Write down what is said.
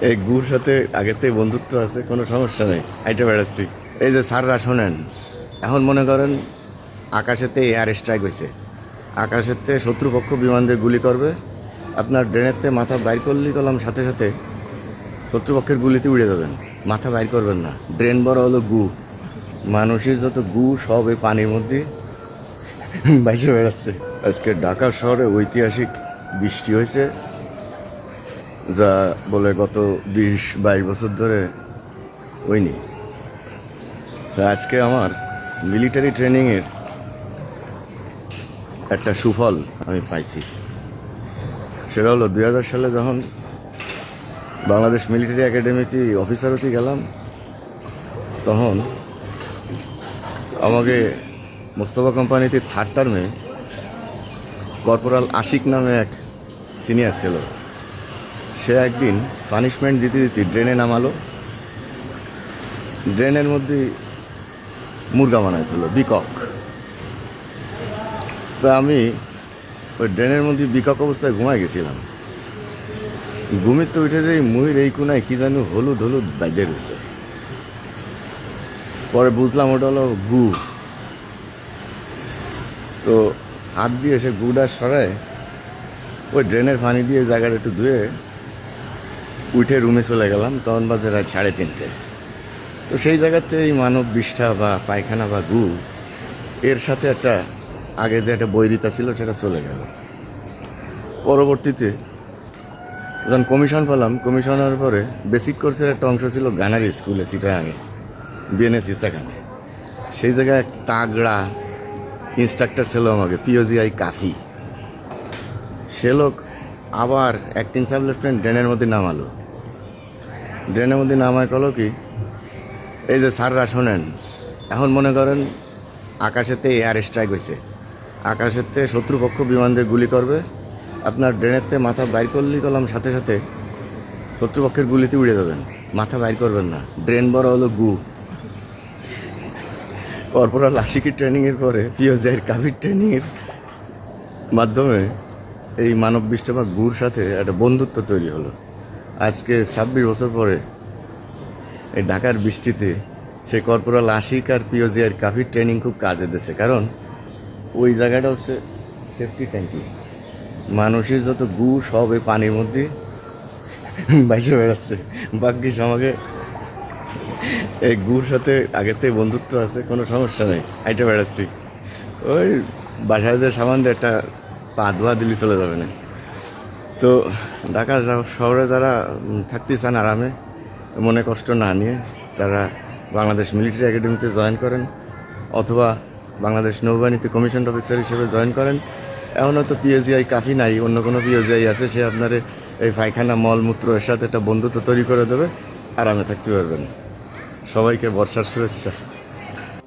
এই গুর সাথে আগের থেকে বন্ধুত্ব আছে, কোনো সমস্যা নেই, হাইটে বেড়াচ্ছি। এই যে স্যাররা শোনেন, এখন মনে করেন আকাশেতে এয়ার স্ট্রাইক হয়েছে, আকাশেতে শত্রুপক্ষ বিমান দিয়ে গুলি করবে, আপনার ড্রেনেরতে মাথা বাইর করলেই করলাম সাথে সাথে শত্রুপক্ষের গুলিতে উড়ে যাবেন, মাথা বাইর করবেন না। ড্রেন বড় হলো গু, মানুষের যত গু সব এই পানির মধ্যে বাইরে বেড়াচ্ছে। আজকে ঢাকা শহরে ঐতিহাসিক বৃষ্টি হয়েছে, যা বলে গত 20-22 বছর ধরে হয়নি। আজকে আমার মিলিটারি ট্রেনিংয়ের একটা সুফল আমি পাইছি। সেটা হলো 2000 সালে যখন বাংলাদেশ মিলিটারি একাডেমিতে অফিসার হতে গেলাম, তখন আমাকে মোস্তফা কোম্পানিতে 3rd টার্মে কর্পোরাল আশিক নামে এক সিনিয়র ছিল। সে একদিন পানিশমেন্ট দিতে দিতে ড্রেনে নামালো, ড্রেনের মধ্যে মুরগা বানাইছিল বিকক। তো আমি ওই ড্রেনের মধ্যে বিকক অবস্থায় ঘুমাই গেছিলাম। ঘুমির তো উঠে দেয় মুহির এই কোনায় কী জানি হলুদ হলুদ বাইরে রয়েছে। পরে বুঝলাম ওটা হলো গু। তো হাত দিয়ে সে গুটা সরায় ওই ড্রেনের পানি দিয়ে জায়গাটা একটু ধুয়ে উঠে রুমে চলে গেলাম। তখন বাজে রাত 3:30। তো সেই জায়গাতে এই মানব বিষ্ঠা বা পায়খানা বা গু এর সাথে একটা আগে যে একটা বৈরিতা ছিল সেটা চলে গেল। পরবর্তীতে যখন কমিশন পেলাম, কমিশনের পরে বেসিক কোর্সের একটা অংশ ছিল গানারি স্কুলে চিটাগাঙে, বিএনএসি সেখানে। সেই জায়গায় এক তাগড়া ইনস্ট্রাক্টর ছিল আমাকে, পিওজিআই কাফি। সে লোক আবার অ্যাক্টিং সাব লেফটেন্যান্ট ড্রেনের মধ্যে নামালো। ড্রেনের মধ্যে নামায় কলো কি, এই যে স্যাররা শোনেন, এখন মনে করেন আকাশেতে এয়ার স্ট্রাইক হয়েছে, আকাশেতে শত্রুপক্ষ বিমান দিয়ে গুলি করবে, আপনার ড্রেনেরতে মাথা বাইর করলেই করলাম সাথে সাথে শত্রুপক্ষের গুলিতে উড়ে যাবেন, মাথা বাইর করবেন না। ড্রেন বড় হলো গু। কর্পোরাল আশিকের ট্রেনিংয়ের পরে পিওজিআইয়ের কাভির ট্রেনিংয়ের মাধ্যমে এই মানব বিষ্ট বা গুর সাথে একটা বন্ধুত্ব তৈরি হলো। আজকে 26 বছর পরে এই ঢাকার বৃষ্টিতে সেই কর্পোরাল আশিক আর পিওজিআইয়ের কাভির ট্রেনিং খুব কাজে দিয়েছে। কারণ ওই জায়গাটা হচ্ছে সেফটি ট্যাঙ্কি, মানুষের যত গু সব এই পানির মধ্যে বাইরে বেড়াচ্ছে। ভাগ্যিস আমাকে এই গুর সাথে আগের থেকে বন্ধুত্ব আছে, কোনো সমস্যা নেই, হাইটে বেড়াচ্ছি। ওই বাসায় যে সামান দিয়ে একটা পা ধোয়া দিলি চলে যাবে না। তো ঢাকা শহরে যারা থাকতে চান আরামে, মনে কষ্ট না নিয়ে, তারা বাংলাদেশ মিলিটারি একাডেমিতে জয়েন করেন, অথবা বাংলাদেশ নৌবাহিনীতে কমিশন অফিসার হিসেবে জয়েন করেন। এখন হয়তো পিওজিআই কাফি নাই, অন্য কোনো পিওজিআই আছে, সে আপনার এই পায়খানা মলমূত্র এর সাথে একটা বন্ধুত্ব তৈরি করে দেবে, আরামে থাকতে পারবেন। সবাইকে বর্ষার শুভেচ্ছা।